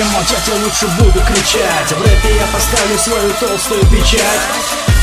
Чем молчать, я лучше буду кричать. В рэпе я поставлю свою толстую печать.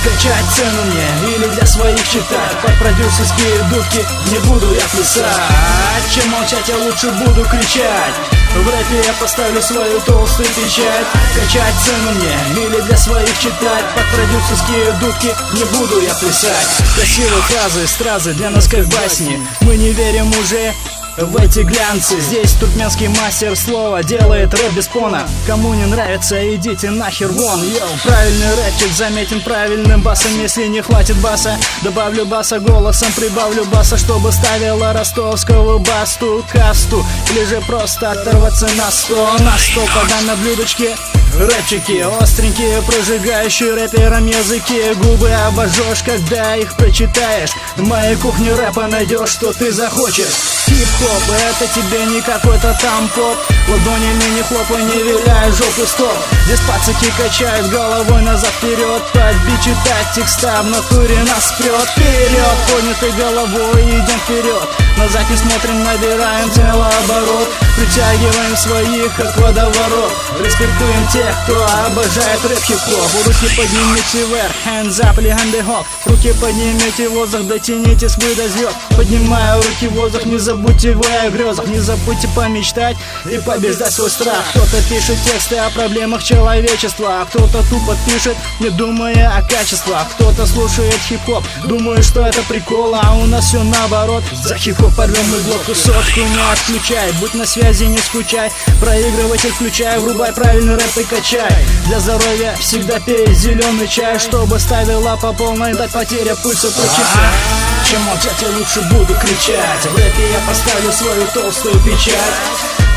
Качать цену мне или для своих читать. Под продюсерские дудки не буду я плясать. Чем молчать, я лучше буду кричать. В рэпе я поставлю свою толстую печать. Качать цену мне или для своих читать. Под продюсерские дудки не буду я плясать. Красивые фразы, стразы для нас как басни. Мы не верим уже в эти глянцы. Здесь туркменский мастер слова делает рэп без пона. Кому не нравится, идите нахер вон. Йоу, правильный рэпчик заметен правильным басом. Если не хватит баса, добавлю баса голосом. Прибавлю баса, чтобы ставила ростовского басту касту. Или же просто оторваться на 100. На 100 подам на блюдечке. Рэпчики остренькие, прожигающие рэпером языки. Губы обожжешь, когда их прочитаешь. В моей кухне рэпа найдешь, что ты захочешь. Хип-хоп, это тебе не какой-то там поп. Ладонями не хлопай, не виляй жопу, стоп. Здесь пацаки качают головой назад-вперед. Под бит читать текста, в натуре нас прет. Вперед, поднятой головой идем вперед. Назад не смотрим, набираем целооборот. Притягиваем своих, как водоворот. Респектуем тех, кто обожает рэп-хип-хоп. Руки поднимите вверх, hands up, легенды хоп. Руки поднимите в воздух, дотянитесь вы до звезд. Поднимаю руки в воздух, не забудьте вы о грезах. Не забудьте помечтать и побеждать свой страх. Кто-то пишет тексты о проблемах человечества, а кто-то тупо пишет, не думая о качествах. Кто-то слушает хип-хоп, думает, что это прикол, а у нас все наоборот. За хип-хоп порвем мы блоку, сотку не отключай. Будь на связи, не скучай. Проигрыватель включай, врубай правильный рэп и качай. Для здоровья всегда пей зеленый чай, чтобы ставила по полной, дать потеря пульса прочесать. Чем молчать, я лучше буду кричать. В рэпе я поставлю свою толстую печать.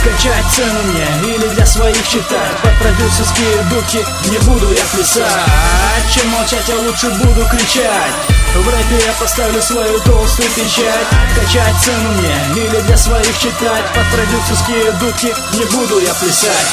Качать цену мне или для своих читать. Под продюсерские дудки не буду я плясать. Чем молчать, я лучше буду кричать. В рэпе я поставлю свою толстую печать. Качать цену мне или для своих читать. Под продюсерские дудки не буду я плясать.